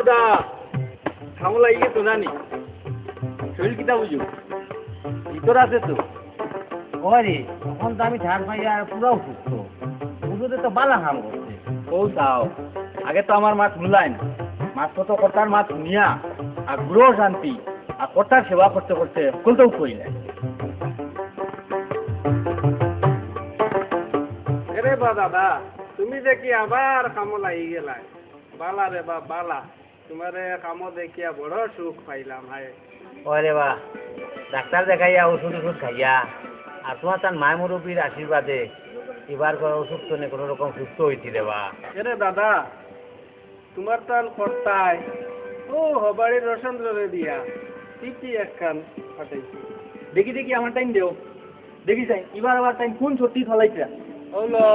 বর্দা খামো লাগিয়ে তো জানি শরীর কিতা বুঝো ভিতর আছে তো ওরে তখন তো আমি ঝাড় পাই আর পুরাও সুস্থ পুজোতে তো বালা হাম করছে ও তাও আগে তো আমার মাছ মূল্যায় না মাছ কত কর্তার মাছ নিয়া আর গ্রহ শান্তি আর কর্তার সেবা করতে করতে কোনটাও কইলে রে বা দাদা তুমি দেখি আবার কামো লাগি গেলাই বালা রে বা বালা তোমারে কামো দেখিয়া বড় সুখ পাইলাম হায় ওরে বা ডাক্তার দেখাইয়া ওষুধ খাইয়া আর তোমার তার মায় মুরব্বীর আশীর্বাদে এবার কোনো ওষুধ তো নেই কোনো রকম সুস্থ হয়েছি রে বা রে দাদা তোমার তান কর্তায় ও হবাড়ির রসেন্দ্রে দিয়া ঠিকই একখান ফাটাইছি দেখি দেখি আমার টাইম দেও দেখি যাই এবার আবার টাইম কোন সত্যি ফলাইছে হলো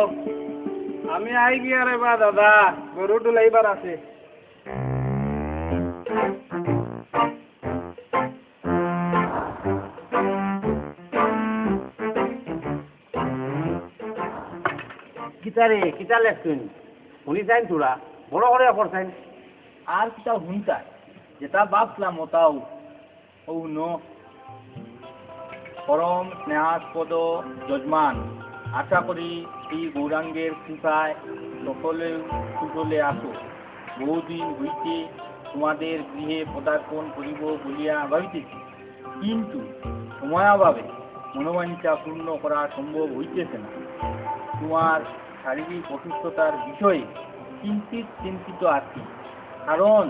আমি আই গিয়া রে বা দাদা গরু টুলাইবার আছে কিতারে কিতা লেখছেন শুনি চাইন তোরা বড় করে করছেন আর কিটা হুনতাই যেটা ভাবলাম ওটাও ও ন পরম স্নেহাস্পদ যজমান আশা করি এই গৌরাঙ্গের কৃপায় সকলে কুশলে আসো বহুদিন হইতে তোমাদের গৃহে পদার্পণ করিব বলিয়া ভাবিতেছি কিন্তু সময়াভাবে মনোবাঞ্ছা পূর্ণ করা সম্ভব হইতেছে না তোমার শারীরিক অসুস্থতার বিষয়ে চিন্তিত আছি কারণ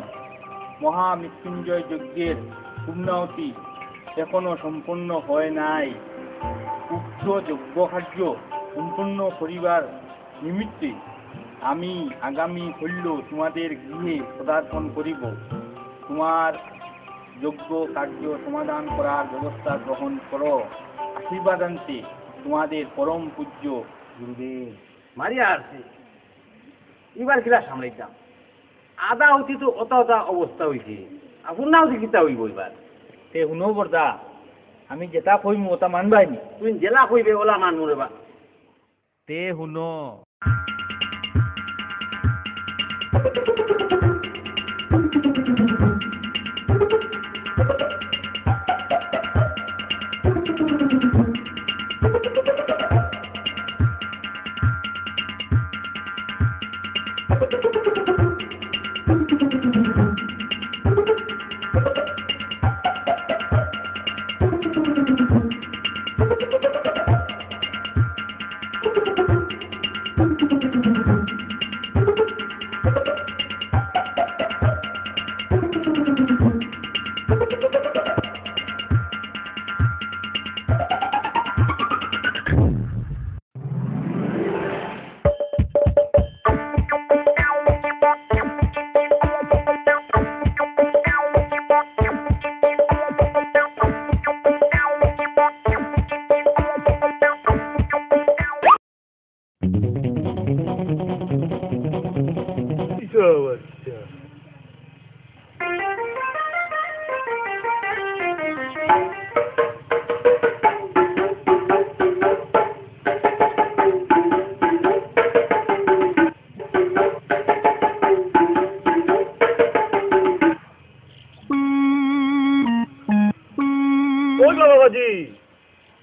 মহামৃত্যুঞ্জয় যজ্ঞের পূর্ণাহুতি এখনো সম্পন্ন হয় নাই উক্ত যজ্ঞ কার্য সম্পন্ন করিবার নিমিত্তে আমি আগামী হইল তোমাদের গৃহে পদার্পণ করিব তোমার যজ্ঞ কার্য সমাধান করার ব্যবস্থা গ্রহণ করো আশীর্বাদ আনতে তোমাদের পরম পূজ্য গুরুদেব মারিয়া আসছে এবার কিলা সামলাইতাম আদা হইতে তো অতা অবস্থা হয়েছে আপনার না হচ্ছে কিতা হইব এবার তে শুনো বর্দা আমি যেটা কইম ওটা মানবাইনি তুমি জেলা কইবে ওলা মানমু রে বা তে শুনো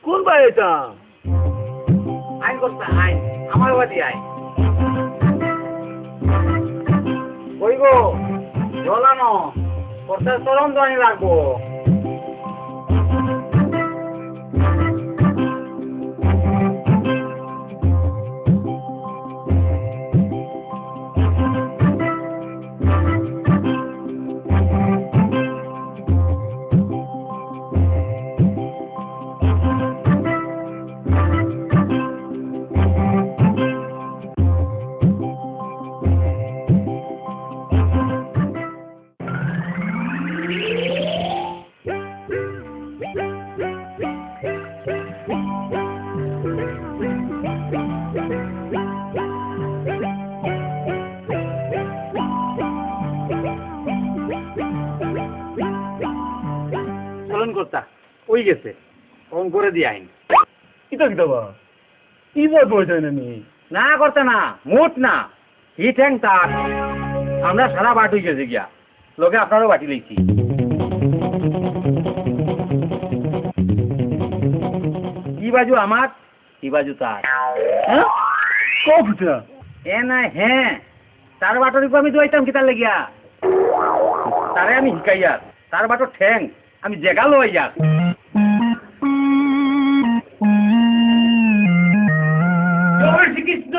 কোন ভাই এটা আইন করতে আইন আমার বাড়ি আইন কইব জলানো করতে চরম দানি লাগবো কর্তা ওই গেছে অন করে দিয়ে আইন কিতা কিতা বা ইবার বইছে না করতে না মোট না হি ঠ্যাং তার আমরা সারা বাট হয়ে গেছে গিয়া লগে আপনারও বাটি লইছি কি বাজু আমার কি বাজু তার হ্যাঁ কবুতর এ না হ্যাঁ তার বাটর আমি দোয়াইতাম কি তার লাগিয়া তারে আমি শিকাইয়া তার বাটর ঠ্যাং আমি জেগা লইয়া জয় শ্রীকৃষ্ণ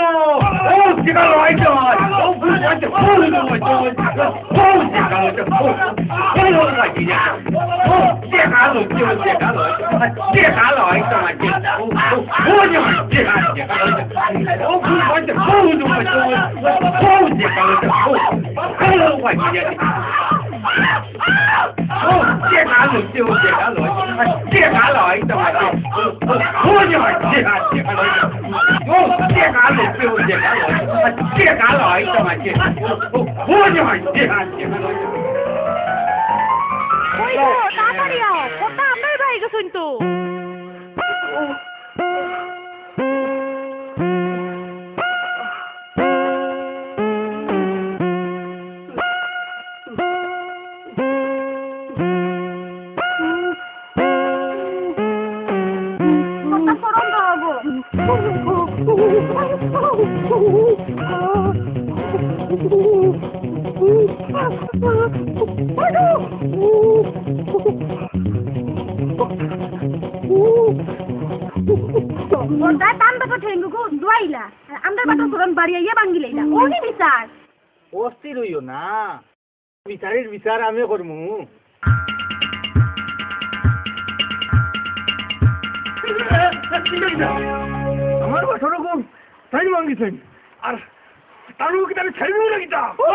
ও জেগা লই জয় ও বুঝতে ফুল জয় জয় ও জেগা লই জয় ও লাগি যা ও জেগা লই জয় জেগা লই জেগা লই তোমার জেগা ও জয় জেগা জেগা লই ও বুঝতে ফুল জয় জয় ও জেগা লই জয় ও লাগি যা ও জেগা লই জয় জেগা লই জেগা লই তোমার জেগা ও জয় জেগা জেগা লই ও জেগা লই জয় জেগা লই জেগা লই তোমার জেগা ও জয় জেগা জেগা লই ওই গো তাড়াতাড়ি আও ওটা আপনার ভাই গেছেন তো অস্থির হইও না বিচারের বিচার আমিও করমু আমার বাসর রকম তাই মাঙ্গিছেন আর তার কি তাহলে ছেড়ে নাকি তা ও